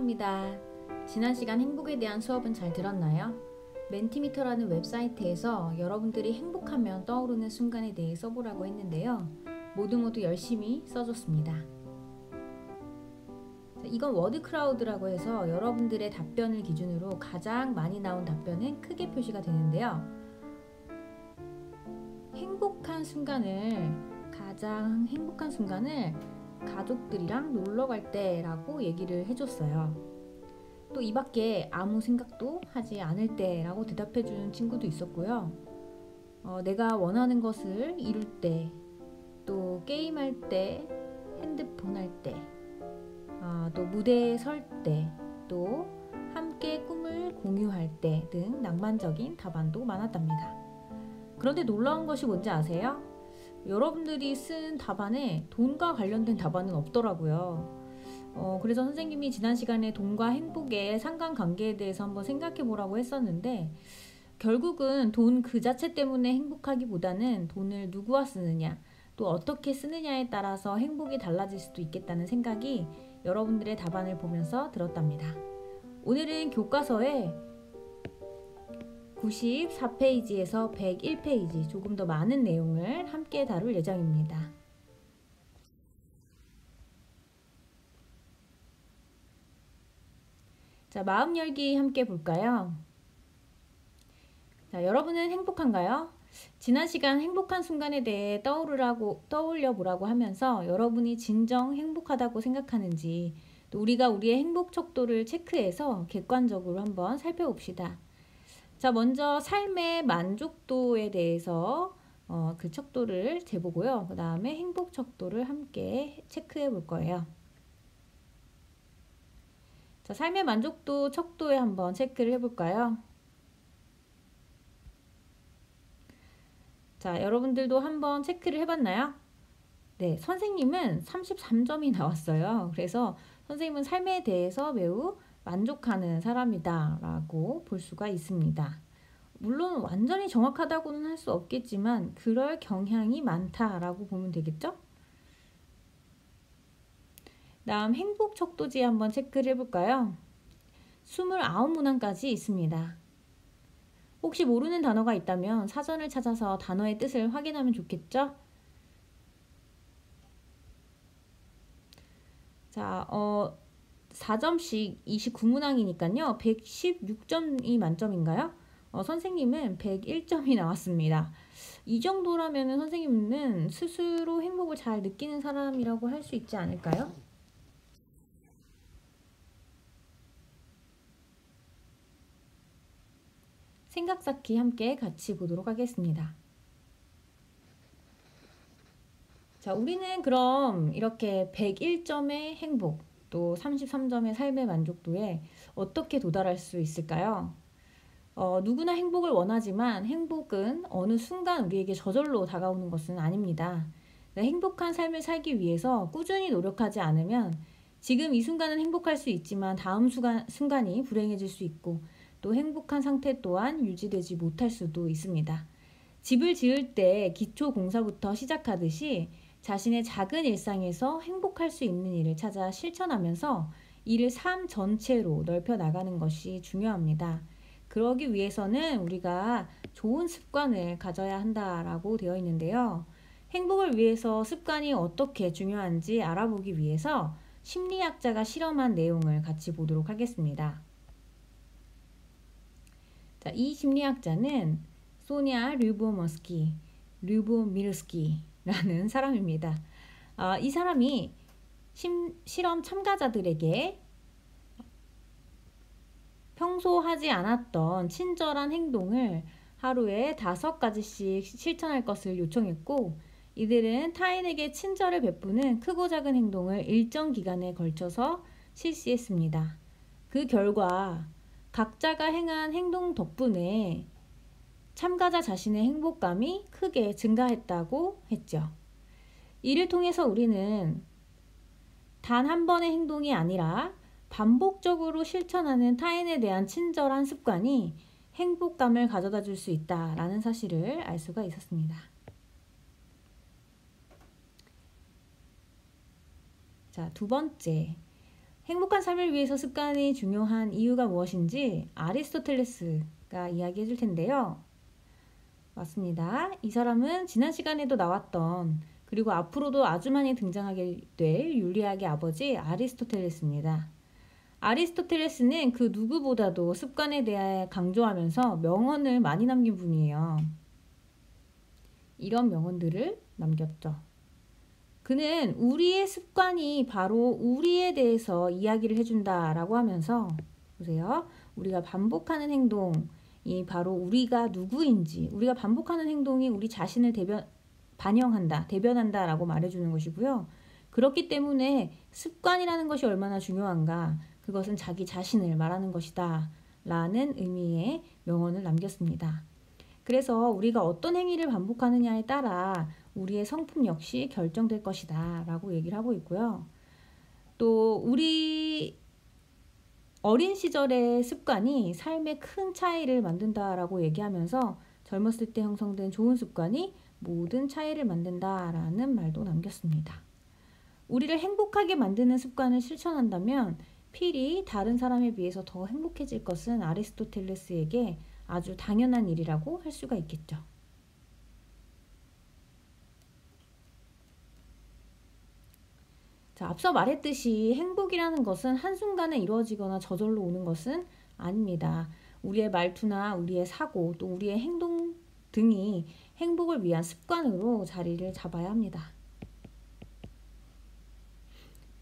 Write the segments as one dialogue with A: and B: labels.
A: 반갑습니다. 지난 시간 행복에 대한 수업은 잘 들었나요? 멘티미터라는 웹사이트에서 여러분들이 행복하면 떠오르는 순간에 대해 써보라고 했는데요. 모두 열심히 써줬습니다. 이건 워드크라우드라고 해서 여러분들의 답변을 기준으로 가장 많이 나온 답변은 크게 표시가 되는데요. 가장 행복한 순간을 가족들이랑 놀러 갈 때라고 얘기를 해줬어요. 또 이 밖에 아무 생각도 하지 않을 때라고 대답해주는 친구도 있었고요. 내가 원하는 것을 이룰 때, 또 게임할 때, 핸드폰 할 때, 또 무대에 설 때, 또 함께 꿈을 공유할 때 등 낭만적인 답안도 많았답니다. 그런데 놀라운 것이 뭔지 아세요? 여러분들이 쓴 답안에 돈과 관련된 답안은 없더라고요. 그래서 선생님이 지난 시간에 돈과 행복의 상관관계에 대해서 한번 생각해 보라고 했었는데, 결국은 돈 그 자체 때문에 행복하기보다는 돈을 누구와 쓰느냐, 또 어떻게 쓰느냐에 따라서 행복이 달라질 수도 있겠다는 생각이 여러분들의 답안을 보면서 들었답니다. 오늘은 교과서에 94페이지에서 101페이지 조금 더 많은 내용을 함께 다룰 예정입니다. 자, 마음 열기 함께 볼까요? 자, 여러분은 행복한가요? 지난 시간 행복한 순간에 대해 떠올려 보라고 하면서 여러분이 진정 행복하다고 생각하는지, 또 우리가 우리의 행복 척도를 체크해서 객관적으로 한번 살펴봅시다. 자, 먼저 삶의 만족도에 대해서 그 척도를 재보고요. 그 다음에 행복 척도를 함께 체크해 볼 거예요. 자, 삶의 만족도 척도에 한번 체크를 해볼까요? 자, 여러분들도 한번 체크를 해봤나요? 네, 선생님은 33점이 나왔어요. 그래서 선생님은 삶에 대해서 매우 만족하는 사람이다 라고 볼 수가 있습니다. 물론 완전히 정확하다고는 할 수 없겠지만 그럴 경향이 많다라고 보면 되겠죠? 다음 행복 척도지 한번 체크를 해볼까요? 29문항까지 있습니다. 혹시 모르는 단어가 있다면 사전을 찾아서 단어의 뜻을 확인하면 좋겠죠? 자, 4점씩 29문항이니까요. 116점이 만점인가요? 선생님은 101점이 나왔습니다. 이 정도라면 선생님은 스스로 행복을 잘 느끼는 사람이라고 할 수 있지 않을까요? 생각 쌓기 함께 같이 보도록 하겠습니다. 자, 우리는 그럼 이렇게 101점의 행복, 또 33점의 삶의 만족도에 어떻게 도달할 수 있을까요? 누구나 행복을 원하지만 행복은 어느 순간 우리에게 저절로 다가오는 것은 아닙니다. 행복한 삶을 살기 위해서 꾸준히 노력하지 않으면 지금 이 순간은 행복할 수 있지만 다음 순간이 불행해질 수 있고, 또 행복한 상태 또한 유지되지 못할 수도 있습니다. 집을 지을 때 기초 공사부터 시작하듯이 자신의 작은 일상에서 행복할 수 있는 일을 찾아 실천하면서 이를 삶 전체로 넓혀 나가는 것이 중요합니다. 그러기 위해서는 우리가 좋은 습관을 가져야 한다라고 되어 있는데요. 행복을 위해서 습관이 어떻게 중요한지 알아보기 위해서 심리학자가 실험한 내용을 같이 보도록 하겠습니다. 자, 이 심리학자는 소냐 류보미르스키라는 사람입니다. 이 사람이 실험 참가자들에게 평소 하지 않았던 친절한 행동을 하루에 5가지씩 실천할 것을 요청했고, 이들은 타인에게 친절을 베푸는 크고 작은 행동을 일정 기간에 걸쳐서 실시했습니다. 그 결과 각자가 행한 행동 덕분에 참가자 자신의 행복감이 크게 증가했다고 했죠. 이를 통해서 우리는 단 한 번의 행동이 아니라 반복적으로 실천하는 타인에 대한 친절한 습관이 행복감을 가져다 줄 수 있다라는 사실을 알 수가 있었습니다. 자, 두 번째, 행복한 삶을 위해서 습관이 중요한 이유가 무엇인지 아리스토텔레스가 이야기해 줄 텐데요. 맞습니다. 이 사람은 지난 시간에도 나왔던 그리고 앞으로도 아주 많이 등장하게 될 윤리학의 아버지 아리스토텔레스입니다. 아리스토텔레스는 그 누구보다도 습관에 대해 강조하면서 명언을 많이 남긴 분이에요. 이런 명언들을 남겼죠. 그는 우리의 습관이 바로 우리에 대해서 이야기를 해준다라고 하면서 보세요. 우리가 반복하는 행동이 바로 우리가 누구인지, 우리가 반복하는 행동이 우리 자신을 반영한다, 대변한다라고 말해주는 것이고요. 그렇기 때문에 습관이라는 것이 얼마나 중요한가, 그것은 자기 자신을 말하는 것이다 라는 의미의 명언을 남겼습니다. 그래서 우리가 어떤 행위를 반복하느냐에 따라 우리의 성품 역시 결정될 것이다 라고 얘기를 하고 있고요. 또 우리 어린 시절의 습관이 삶에 큰 차이를 만든다라고 얘기하면서 젊었을 때 형성된 좋은 습관이 모든 차이를 만든다라는 말도 남겼습니다. 우리를 행복하게 만드는 습관을 실천한다면 필히 다른 사람에 비해서 더 행복해질 것은 아리스토텔레스에게 아주 당연한 일이라고 할 수가 있겠죠. 자, 앞서 말했듯이 행복이라는 것은 한순간에 이루어지거나 저절로 오는 것은 아닙니다. 우리의 말투나 우리의 사고 또 우리의 행동 등이 행복을 위한 습관으로 자리를 잡아야 합니다.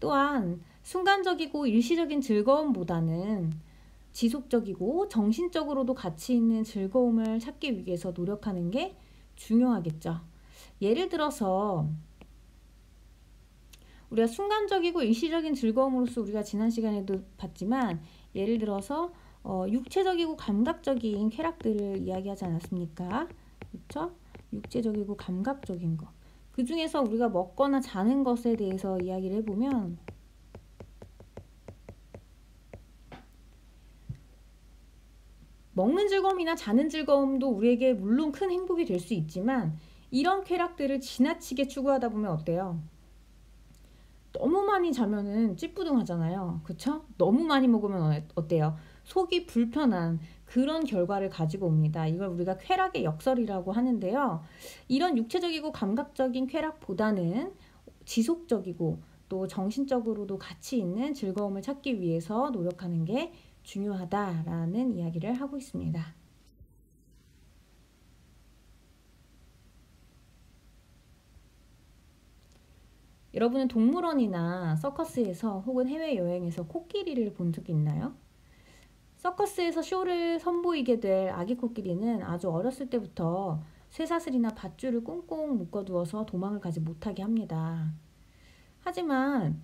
A: 또한 순간적이고 일시적인 즐거움보다는 지속적이고 정신적으로도 가치 있는 즐거움을 찾기 위해서 노력하는 게 중요하겠죠. 예를 들어서 우리가 순간적이고 일시적인 즐거움으로서 우리가 지난 시간에도 봤지만 예를 들어서 육체적이고 감각적인 쾌락들을 이야기하지 않았습니까? 그렇죠? 육체적이고 감각적인 것. 그 중에서 우리가 먹거나 자는 것에 대해서 이야기를 해보면 먹는 즐거움이나 자는 즐거움도 우리에게 물론 큰 행복이 될 수 있지만 이런 쾌락들을 지나치게 추구하다 보면 어때요? 너무 많이 자면은 찌뿌둥하잖아요. 그쵸? 너무 많이 먹으면 어때요? 속이 불편한 그런 결과를 가지고 옵니다. 이걸 우리가 쾌락의 역설이라고 하는데요. 이런 육체적이고 감각적인 쾌락보다는 지속적이고 또 정신적으로도 가치 있는 즐거움을 찾기 위해서 노력하는 게 중요하다라는 이야기를 하고 있습니다. 여러분은 동물원이나 서커스에서 혹은 해외여행에서 코끼리를 본 적이 있나요? 서커스에서 쇼를 선보이게 될 아기 코끼리는 아주 어렸을 때부터 쇠사슬이나 밧줄을 꽁꽁 묶어두어서 도망을 가지 못하게 합니다. 하지만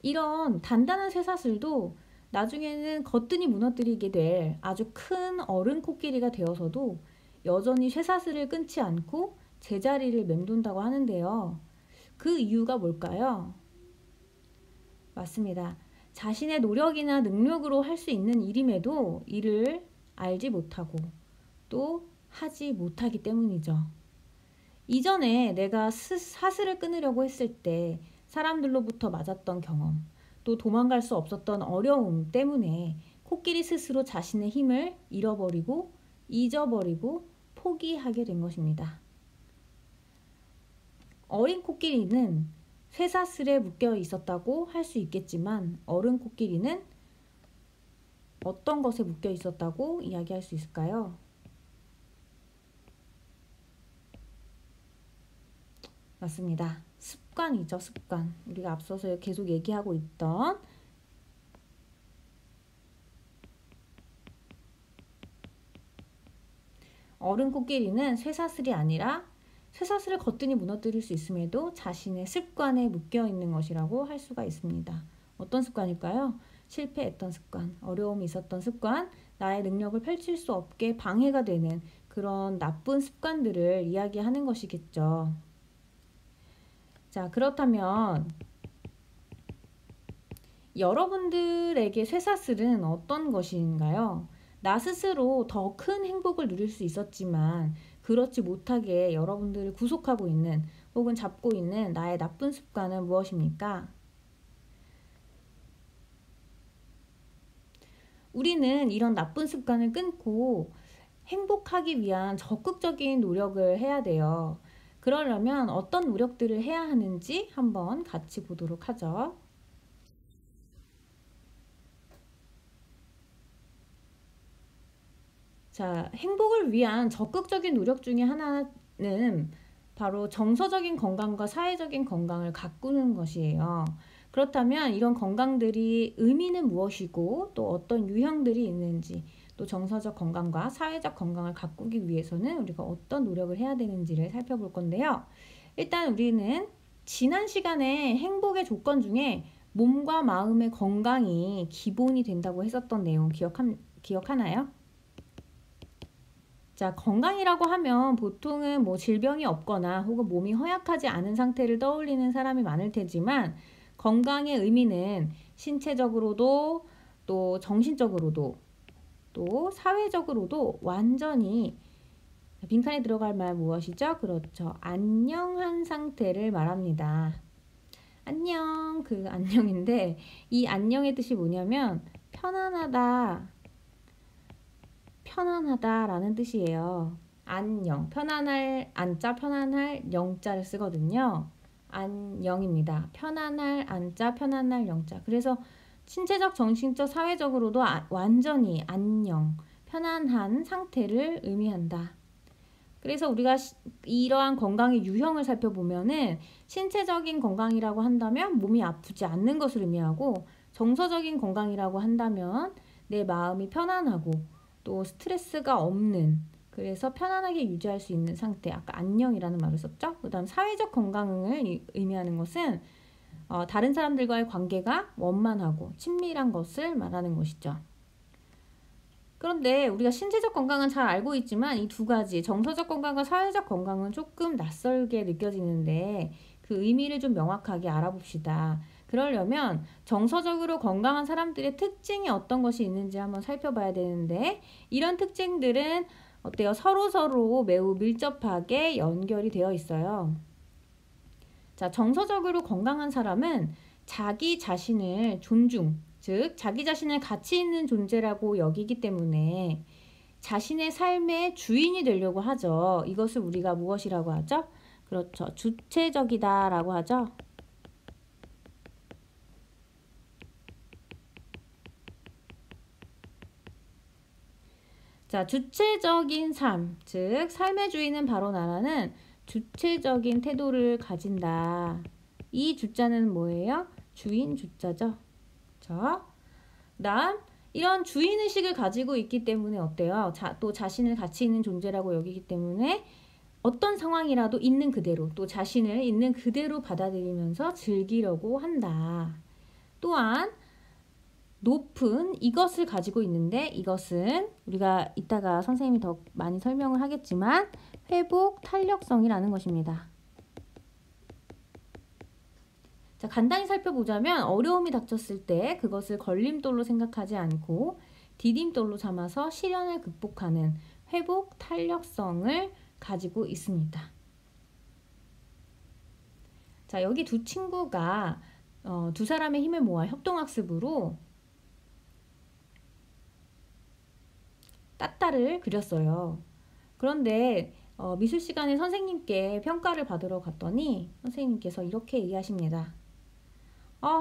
A: 이런 단단한 쇠사슬도 나중에는 거뜬히 무너뜨리게 될 아주 큰 어른 코끼리가 되어서도 여전히 쇠사슬을 끊지 않고 제자리를 맴돈다고 하는데요. 그 이유가 뭘까요? 맞습니다. 자신의 노력이나 능력으로 할 수 있는 일임에도 이를 알지 못하고 또 하지 못하기 때문이죠. 이전에 내가 사슬을 끊으려고 했을 때 사람들로부터 맞았던 경험, 또 도망갈 수 없었던 어려움 때문에 코끼리 스스로 자신의 힘을 잃어버리고 잊어버리고 포기하게 된 것입니다. 어린 코끼리는 쇠사슬에 묶여 있었다고 할 수 있겠지만 어른 코끼리는 어떤 것에 묶여 있었다고 이야기할 수 있을까요? 맞습니다. 습관이죠, 습관. 우리가 앞서서 계속 얘기하고 있던 어른 코끼리는 쇠사슬이 아니라 쇠사슬을 거뜬히 무너뜨릴 수 있음에도 자신의 습관에 묶여 있는 것이라고 할 수가 있습니다. 어떤 습관일까요? 실패했던 습관, 어려움이 있었던 습관, 나의 능력을 펼칠 수 없게 방해가 되는 그런 나쁜 습관들을 이야기하는 것이겠죠. 자, 그렇다면 여러분들에게 쇠사슬은 어떤 것인가요? 나 스스로 더 큰 행복을 누릴 수 있었지만 그렇지 못하게 여러분들을 구속하고 있는 혹은 잡고 있는 나의 나쁜 습관은 무엇입니까? 우리는 이런 나쁜 습관을 끊고 행복하기 위한 적극적인 노력을 해야 돼요. 그러려면 어떤 노력들을 해야 하는지 한번 같이 보도록 하죠. 자, 행복을 위한 적극적인 노력 중에 하나는 바로 정서적인 건강과 사회적인 건강을 가꾸는 것이에요. 그렇다면 이런 건강들이 의미는 무엇이고 또 어떤 유형들이 있는지, 또 정서적 건강과 사회적 건강을 가꾸기 위해서는 우리가 어떤 노력을 해야 되는지를 살펴볼 건데요. 일단 우리는 지난 시간에 행복의 조건 중에 몸과 마음의 건강이 기본이 된다고 했었던 내용 기억하나요? 자, 건강이라고 하면 보통은 뭐 질병이 없거나 혹은 몸이 허약하지 않은 상태를 떠올리는 사람이 많을 테지만, 건강의 의미는 신체적으로도 또 정신적으로도 또 사회적으로도 완전히, 빈칸에 들어갈 말 무엇이죠? 그렇죠. 안녕한 상태를 말합니다. 안녕, 그 안녕인데 이 안녕의 뜻이 뭐냐면 편안하다라는 뜻이에요. 안녕, 편안할 안자, 편안할 영자를 쓰거든요. 안녕입니다. 편안할 안자, 편안할 영자. 그래서 신체적, 정신적, 사회적으로도 완전히 안녕, 편안한 상태를 의미한다. 그래서 우리가 이러한 건강의 유형을 살펴보면은 신체적인 건강이라고 한다면 몸이 아프지 않는 것을 의미하고, 정서적인 건강이라고 한다면 내 마음이 편안하고 또 스트레스가 없는, 그래서 편안하게 유지할 수 있는 상태, 아까 안녕이라는 말을 썼죠. 그 다음 사회적 건강을 의미하는 것은 다른 사람들과의 관계가 원만하고 친밀한 것을 말하는 것이죠. 그런데 우리가 신체적 건강은 잘 알고 있지만 이 두 가지, 정서적 건강과 사회적 건강은 조금 낯설게 느껴지는데 그 의미를 좀 명확하게 알아봅시다. 그러려면 정서적으로 건강한 사람들의 특징이 어떤 것이 있는지 한번 살펴봐야 되는데, 이런 특징들은 어때요? 서로 매우 밀접하게 연결이 되어 있어요. 자, 정서적으로 건강한 사람은 자기 자신을 존중, 즉 자기 자신을 가치 있는 존재라고 여기기 때문에 자신의 삶의 주인이 되려고 하죠. 이것을 우리가 무엇이라고 하죠? 그렇죠. 주체적이다라고 하죠. 자, 주체적인 삶, 즉 삶의 주인은 바로 나라는 주체적인 태도를 가진다. 이 주자는 뭐예요? 주인 주자죠. 자, 그다음 이런 주인의식을 가지고 있기 때문에 어때요? 또 자신을 가치 있는 존재라고 여기기 때문에 어떤 상황이라도 있는 그대로, 또 자신을 있는 그대로 받아들이면서 즐기려고 한다. 또한 높은 이것을 가지고 있는데, 이것은 우리가 이따가 선생님이 더 많이 설명을 하겠지만 회복 탄력성이라는 것입니다. 자, 간단히 살펴보자면 어려움이 닥쳤을 때 그것을 걸림돌로 생각하지 않고 디딤돌로 삼아서 시련을 극복하는 회복 탄력성을 가지고 있습니다. 자, 여기 두 친구가 두 사람의 힘을 모아 협동학습으로 따따를 그렸어요. 그런데 미술 시간에 선생님께 평가를 받으러 갔더니 선생님께서 이렇게 얘기하십니다.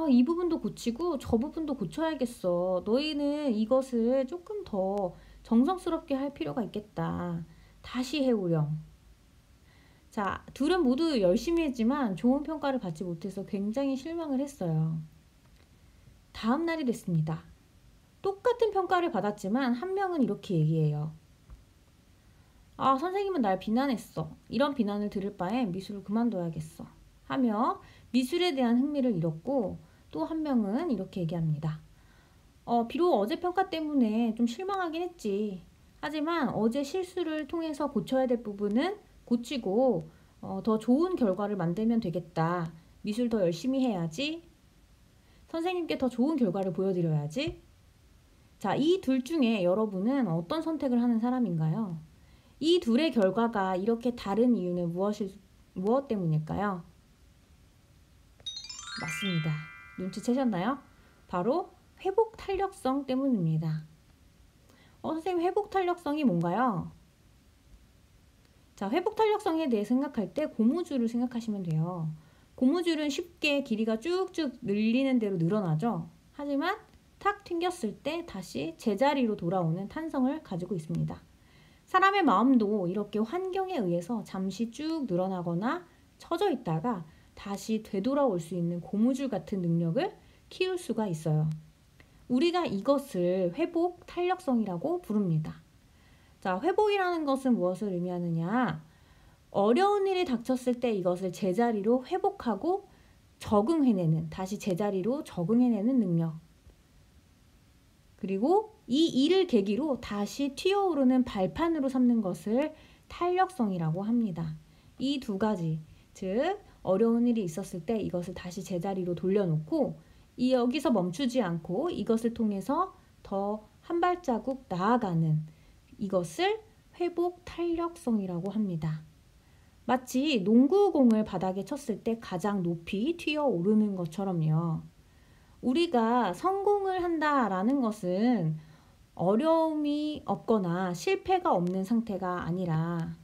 A: 이 부분도 고치고 저 부분도 고쳐야겠어. 너희는 이것을 조금 더 정성스럽게 할 필요가 있겠다. 다시 해오렴. 자, 둘은 모두 열심히 했지만 좋은 평가를 받지 못해서 굉장히 실망을 했어요. 다음 날이 됐습니다. 똑같은 평가를 받았지만 한 명은 이렇게 얘기해요. 선생님은 날 비난했어. 이런 비난을 들을 바엔 미술을 그만둬야겠어. 하며 미술에 대한 흥미를 잃었고, 또 한 명은 이렇게 얘기합니다. 비록 어제 평가 때문에 좀 실망하긴 했지. 하지만 어제 실수를 통해서 고쳐야 될 부분은 고치고 더 좋은 결과를 만들면 되겠다. 미술 더 열심히 해야지. 선생님께 더 좋은 결과를 보여드려야지. 자, 이 둘 중에 여러분은 어떤 선택을 하는 사람인가요? 이 둘의 결과가 이렇게 다른 이유는 무엇 때문일까요? 맞습니다. 눈치채셨나요? 바로 회복 탄력성 때문입니다. 선생님 회복 탄력성이 뭔가요? 자, 회복 탄력성에 대해 생각할 때 고무줄을 생각하시면 돼요. 고무줄은 쉽게 길이가 쭉쭉 늘리는 대로 늘어나죠. 하지만 탁 튕겼을 때 다시 제자리로 돌아오는 탄성을 가지고 있습니다. 사람의 마음도 이렇게 환경에 의해서 잠시 쭉 늘어나거나 처져 있다가 다시 되돌아올 수 있는 고무줄 같은 능력을 키울 수가 있어요. 우리가 이것을 회복 탄력성이라고 부릅니다. 자, 회복이라는 것은 무엇을 의미하느냐? 어려운 일이 닥쳤을 때 이것을 제자리로 회복하고 적응해내는, 다시 제자리로 적응해내는 능력. 그리고 이 일을 계기로 다시 튀어오르는 발판으로 삼는 것을 탄력성이라고 합니다. 이 두 가지, 즉 어려운 일이 있었을 때 이것을 다시 제자리로 돌려놓고 여기서 멈추지 않고 이것을 통해서 더 한 발자국 나아가는 이것을 회복 탄력성이라고 합니다. 마치 농구공을 바닥에 쳤을 때 가장 높이 튀어오르는 것처럼요. 우리가 성공을 한다라는 것은 어려움이 없거나 실패가 없는 상태가 아니라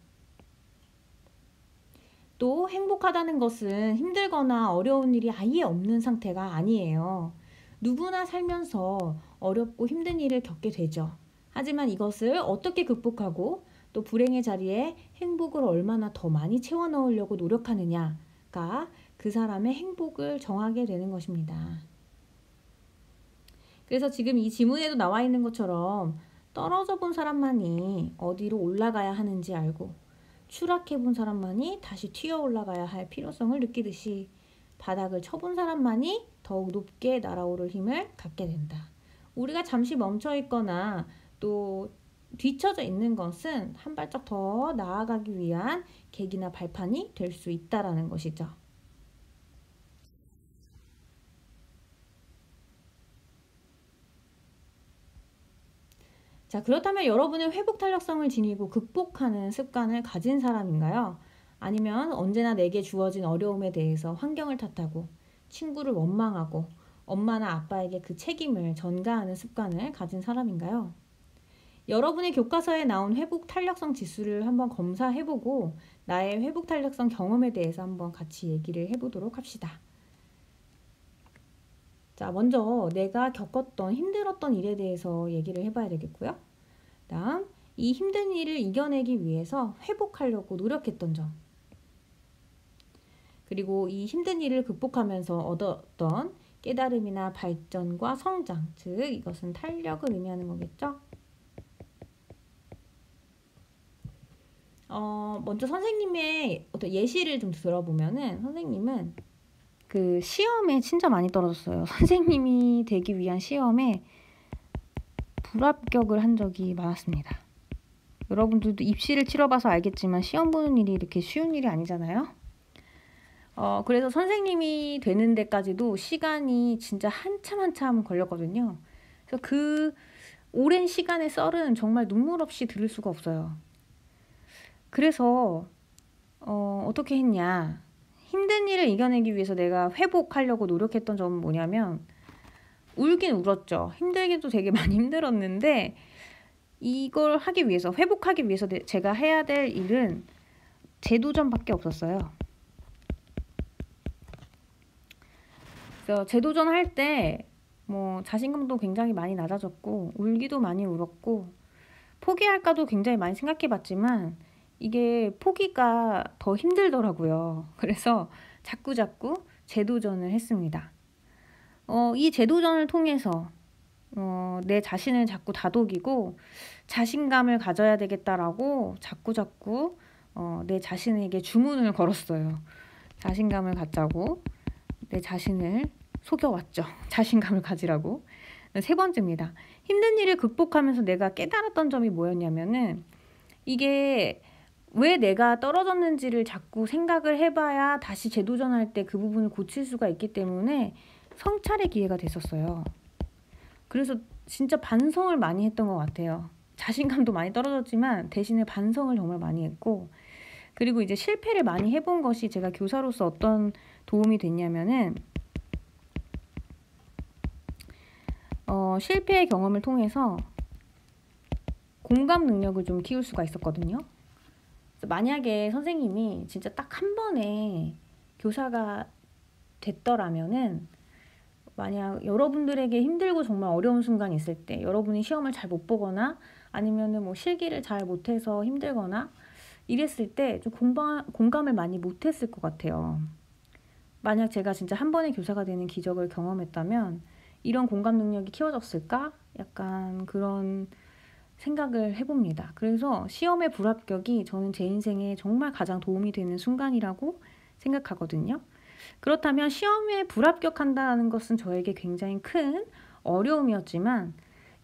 A: 또 행복하다는 것은 힘들거나 어려운 일이 아예 없는 상태가 아니에요. 누구나 살면서 어렵고 힘든 일을 겪게 되죠. 하지만 이것을 어떻게 극복하고 또 불행의 자리에 행복을 얼마나 더 많이 채워 넣으려고 노력하느냐가 그 사람의 행복을 정하게 되는 것입니다. 그래서 지금 이 지문에도 나와 있는 것처럼 떨어져 본 사람만이 어디로 올라가야 하는지 알고 추락해 본 사람만이 다시 튀어 올라가야 할 필요성을 느끼듯이 바닥을 쳐본 사람만이 더욱 높게 날아오를 힘을 갖게 된다. 우리가 잠시 멈춰 있거나 또 뒤처져 있는 것은 한 발짝 더 나아가기 위한 계기나 발판이 될 수 있다라는 것이죠. 자, 그렇다면 여러분은 회복 탄력성을 지니고 극복하는 습관을 가진 사람인가요? 아니면 언제나 내게 주어진 어려움에 대해서 환경을 탓하고 친구를 원망하고 엄마나 아빠에게 그 책임을 전가하는 습관을 가진 사람인가요? 여러분의 교과서에 나온 회복 탄력성 지수를 한번 검사해보고 나의 회복 탄력성 경험에 대해서 한번 같이 얘기를 해보도록 합시다. 자, 먼저 내가 겪었던 힘들었던 일에 대해서 얘기를 해봐야 되겠고요. 다음, 이 힘든 일을 이겨내기 위해서 회복하려고 노력했던 점. 그리고 이 힘든 일을 극복하면서 얻었던 깨달음이나 발전과 성장, 즉 이것은 탄력을 의미하는 거겠죠. 먼저 선생님의 어떤 예시를 좀 들어보면은 선생님은 그 시험에 진짜 많이 떨어졌어요. 선생님이 되기 위한 시험에 불합격을 한 적이 많았습니다. 여러분들도 입시를 치러봐서 알겠지만 시험 보는 일이 이렇게 쉬운 일이 아니잖아요. 그래서 선생님이 되는 데까지도 시간이 진짜 한참 걸렸거든요. 그래서 그 오랜 시간의 썰은 정말 눈물 없이 들을 수가 없어요. 그래서 어떻게 했냐. 힘든 일을 이겨내기 위해서 내가 회복하려고 노력했던 점은 뭐냐면 울긴 울었죠. 힘들기도 되게 많이 힘들었는데 이걸 하기 위해서, 회복하기 위해서 제가 해야 될 일은 재도전밖에 없었어요. 그래서 재도전 할 때 뭐 자신감도 굉장히 많이 낮아졌고 울기도 많이 울었고 포기할까도 굉장히 많이 생각해 봤지만 이게 포기가 더 힘들더라고요. 그래서 자꾸 재도전을 했습니다. 이 재도전을 통해서 내 자신을 자꾸 다독이고 자신감을 가져야 되겠다라고 자꾸 내 자신에게 주문을 걸었어요. 자신감을 갖자고 내 자신을 속여왔죠. 자신감을 가지라고. 세 번째입니다. 힘든 일을 극복하면서 내가 깨달았던 점이 뭐였냐면은 이게 왜 내가 떨어졌는지를 자꾸 생각을 해봐야 다시 재도전할 때 그 부분을 고칠 수가 있기 때문에 성찰의 기회가 됐었어요. 그래서 진짜 반성을 많이 했던 것 같아요. 자신감도 많이 떨어졌지만 대신에 반성을 정말 많이 했고, 그리고 이제 실패를 많이 해본 것이 제가 교사로서 어떤 도움이 됐냐면은 실패의 경험을 통해서 공감 능력을 좀 키울 수가 있었거든요. 그래서 만약에 선생님이 진짜 딱 한 번에 교사가 됐더라면은, 만약 여러분들에게 힘들고 정말 어려운 순간이 있을 때, 여러분이 시험을 잘 못 보거나 아니면은 뭐 실기를 잘 못해서 힘들거나 이랬을 때 좀 공감을 많이 못했을 것 같아요. 만약 제가 진짜 한 번의 교사가 되는 기적을 경험했다면 이런 공감 능력이 키워졌을까? 약간 그런 생각을 해봅니다. 그래서 시험의 불합격이 저는 제 인생에 정말 가장 도움이 되는 순간이라고 생각하거든요. 그렇다면 시험에 불합격한다는 것은 저에게 굉장히 큰 어려움이었지만,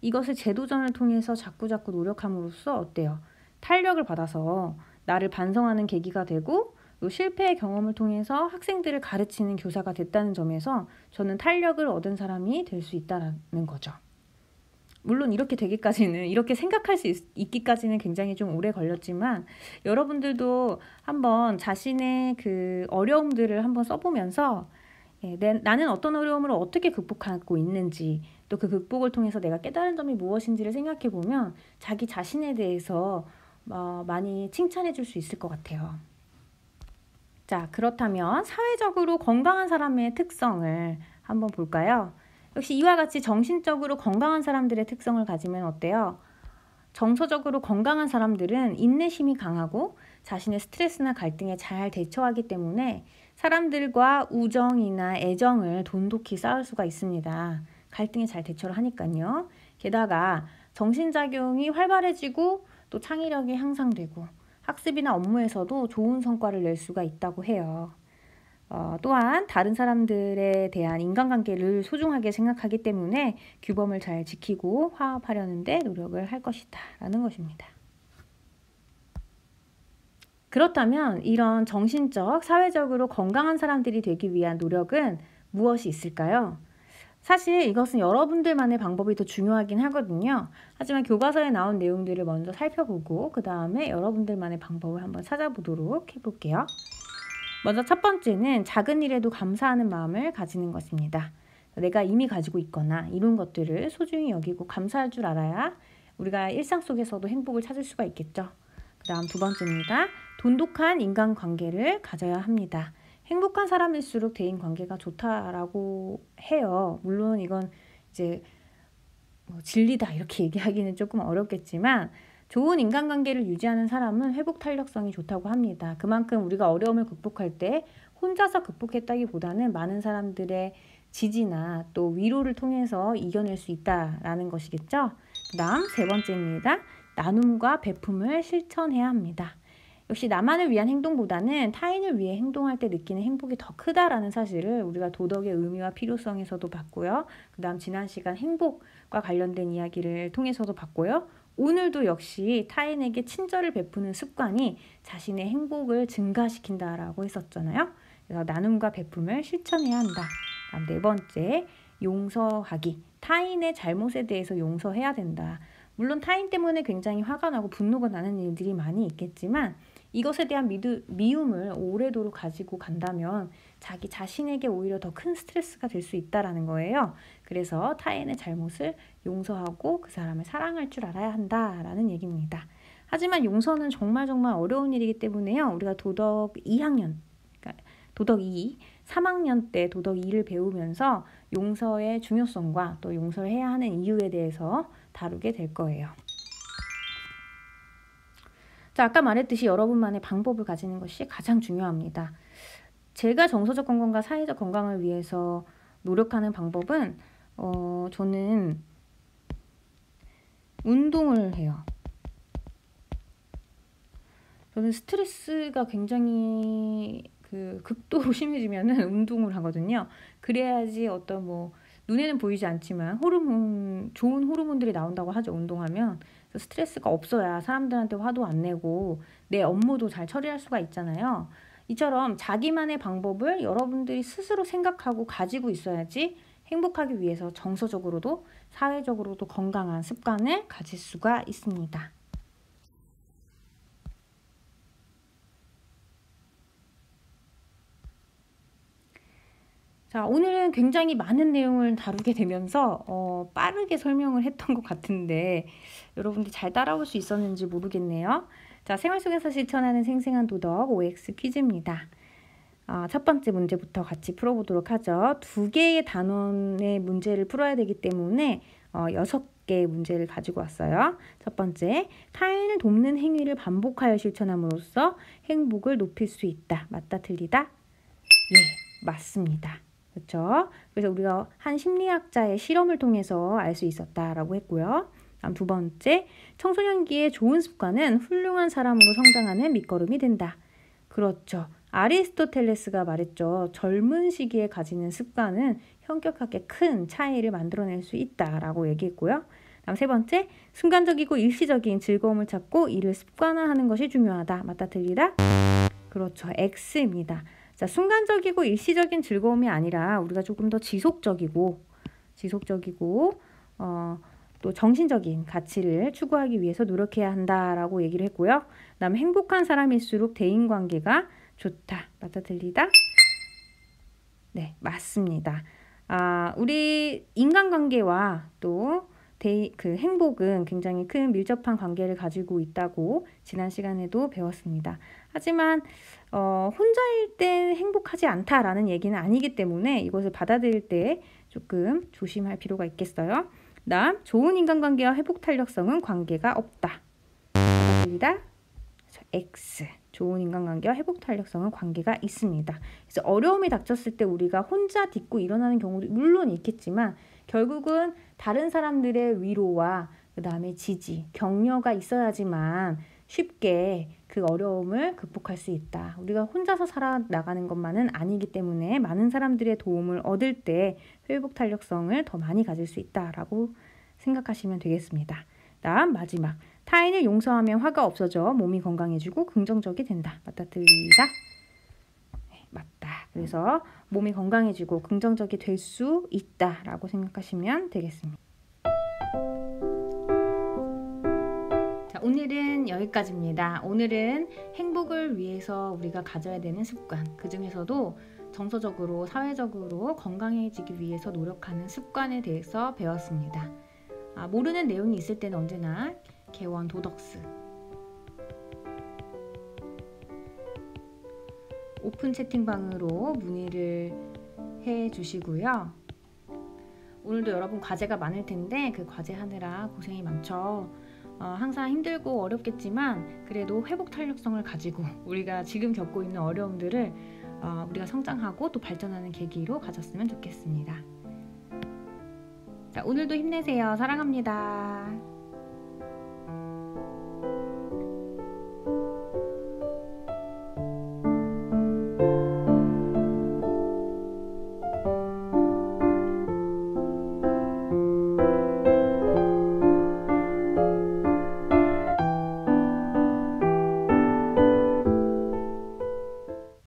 A: 이것을 재도전을 통해서 자꾸자꾸 노력함으로써 어때요? 탄력을 받아서 나를 반성하는 계기가 되고, 또 실패의 경험을 통해서 학생들을 가르치는 교사가 됐다는 점에서 저는 탄력을 얻은 사람이 될 수 있다는 거죠. 물론 이렇게 되기까지는, 이렇게 생각할 수 있기까지는 굉장히 좀 오래 걸렸지만, 여러분들도 한번 자신의 그 어려움들을 한번 써보면서 나는 어떤 어려움을 어떻게 극복하고 있는지, 또 그 극복을 통해서 내가 깨달은 점이 무엇인지를 생각해 보면 자기 자신에 대해서 많이 칭찬해 줄 수 있을 것 같아요. 자, 그렇다면 사회적으로 건강한 사람의 특성을 한번 볼까요? 역시 이와 같이 정신적으로 건강한 사람들의 특성을 가지면 어때요? 정서적으로 건강한 사람들은 인내심이 강하고 자신의 스트레스나 갈등에 잘 대처하기 때문에 사람들과 우정이나 애정을 돈독히 쌓을 수가 있습니다. 갈등에 잘 대처를 하니까요. 게다가 정신작용이 활발해지고 또 창의력이 향상되고 학습이나 업무에서도 좋은 성과를 낼 수가 있다고 해요. 또한 다른 사람들에 대한 인간관계를 소중하게 생각하기 때문에 규범을 잘 지키고 화합하려는 데 노력을 할 것이다 라는 것입니다. 그렇다면 이런 정신적, 사회적으로 건강한 사람들이 되기 위한 노력은 무엇이 있을까요? 사실 이것은 여러분들만의 방법이 더 중요하긴 하거든요. 하지만 교과서에 나온 내용들을 먼저 살펴보고 그 다음에 여러분들만의 방법을 한번 찾아보도록 해볼게요. 먼저 첫 번째는 작은 일에도 감사하는 마음을 가지는 것입니다. 내가 이미 가지고 있거나 이룬 것들을 소중히 여기고 감사할 줄 알아야 우리가 일상 속에서도 행복을 찾을 수가 있겠죠. 그 다음 두 번째입니다. 돈독한 인간관계를 가져야 합니다. 행복한 사람일수록 대인관계가 좋다라고 해요. 물론 이건 이제 진리다 이렇게 얘기하기는 조금 어렵겠지만, 좋은 인간관계를 유지하는 사람은 회복 탄력성이 좋다고 합니다. 그만큼 우리가 어려움을 극복할 때 혼자서 극복했다기보다는 많은 사람들의 지지나 또 위로를 통해서 이겨낼 수 있다라는 것이겠죠. 그 다음 세 번째입니다. 나눔과 베품을 실천해야 합니다. 역시 나만을 위한 행동보다는 타인을 위해 행동할 때 느끼는 행복이 더 크다라는 사실을 우리가 도덕의 의미와 필요성에서도 봤고요. 그 다음 지난 시간 행복과 관련된 이야기를 통해서도 봤고요. 오늘도 역시 타인에게 친절을 베푸는 습관이 자신의 행복을 증가시킨다라고 했었잖아요. 그래서 나눔과 베품을 실천해야 한다. 다음 네 번째, 용서하기. 타인의 잘못에 대해서 용서해야 된다. 물론 타인 때문에 굉장히 화가 나고 분노가 나는 일들이 많이 있겠지만, 이것에 대한 미움을 오래도록 가지고 간다면 자기 자신에게 오히려 더 큰 스트레스가 될 수 있다는 거예요. 그래서 타인의 잘못을 용서하고 그 사람을 사랑할 줄 알아야 한다라는 얘기입니다. 하지만 용서는 정말 어려운 일이기 때문에요. 우리가 도덕 2학년, 그러니까 도덕 2, 3학년 때 도덕 2를 배우면서 용서의 중요성과 또 용서를 해야 하는 이유에 대해서 다루게 될 거예요. 자, 아까 말했듯이 여러분만의 방법을 가지는 것이 가장 중요합니다. 제가 정서적 건강과 사회적 건강을 위해서 노력하는 방법은 저는 운동을 해요. 저는 스트레스가 굉장히 극도로 심해지면은 운동을 하거든요. 그래야지 어떤 눈에는 보이지 않지만 좋은 호르몬들이 나온다고 하죠. 운동하면. 그래서 스트레스가 없어야 사람들한테 화도 안 내고 내 업무도 잘 처리할 수가 있잖아요. 이처럼 자기만의 방법을 여러분들이 스스로 생각하고 가지고 있어야지 행복하기 위해서 정서적으로도 사회적으로도 건강한 습관을 가질 수가 있습니다. 자, 오늘은 굉장히 많은 내용을 다루게 되면서 빠르게 설명을 했던 것 같은데 여러분들 잘 따라올 수 있었는지 모르겠네요. 자, 생활 속에서 실천하는 생생한 도덕 OX 퀴즈입니다. 첫 번째 문제부터 같이 풀어보도록 하죠. 2개의 단원의 문제를 풀어야 되기 때문에 6개의 문제를 가지고 왔어요. 첫 번째, 타인을 돕는 행위를 반복하여 실천함으로써 행복을 높일 수 있다. 맞다, 틀리다? 예, 맞습니다. 그렇죠? 그래서 우리가 한 심리학자의 실험을 통해서 알 수 있었다라고 했고요. 다음 2번째, 청소년기의 좋은 습관은 훌륭한 사람으로 성장하는 밑거름이 된다. 그렇죠. 아리스토텔레스가 말했죠. 젊은 시기에 가지는 습관은 현격하게 큰 차이를 만들어낼 수 있다라고 얘기했고요. 다음 3번째, 순간적이고 일시적인 즐거움을 찾고 이를 습관화하는 것이 중요하다. 맞다, 틀리다? 그렇죠. X입니다. 자, 순간적이고 일시적인 즐거움이 아니라 우리가 조금 더 지속적이고 또 정신적인 가치를 추구하기 위해서 노력해야 한다라고 얘기를 했고요. 그다음에 행복한 사람일수록 대인관계가 좋다. 맞다, 틀리다? 네, 맞습니다. 우리 인간관계와 또 그 행복은 굉장히 큰 밀접한 관계를 가지고 있다고 지난 시간에도 배웠습니다. 하지만 혼자일 때 행복하지 않다라는 얘기는 아니기 때문에 이것을 받아들일 때 조금 조심할 필요가 있겠어요. 다음, 좋은 인간관계와 회복 탄력성은 관계가 없다. 맞다, X. 좋은 인간관계와 회복 탄력성은 관계가 있습니다. 그래서 어려움이 닥쳤을 때 우리가 혼자 딛고 일어나는 경우도 물론 있겠지만 결국은 다른 사람들의 위로와 그 다음에 지지, 격려가 있어야지만 쉽게 그 어려움을 극복할 수 있다. 우리가 혼자서 살아나가는 것만은 아니기 때문에 많은 사람들의 도움을 얻을 때 회복 탄력성을 더 많이 가질 수 있다라고 생각하시면 되겠습니다. 다음 마지막, 타인을 용서하면 화가 없어져 몸이 건강해지고 긍정적이 된다. 맞다, 틀리다? 네, 맞다. 그래서 몸이 건강해지고 긍정적이 될 수 있다라고 생각하시면 되겠습니다. 자, 오늘은 여기까지입니다. 오늘은 행복을 위해서 우리가 가져야 되는 습관, 그 중에서도 정서적으로, 사회적으로 건강해지기 위해서 노력하는 습관에 대해서 배웠습니다. 모르는 내용이 있을 때는 언제나 개원 도덕스 오픈 채팅방으로 문의를 해 주시고요. 오늘도 여러분 과제가 많을 텐데 그 과제 하느라 고생이 많죠. 항상 힘들고 어렵겠지만 그래도 회복 탄력성을 가지고 우리가 지금 겪고 있는 어려움들을 우리가 성장하고 또 발전하는 계기로 가졌으면 좋겠습니다. 자, 오늘도 힘내세요. 사랑합니다.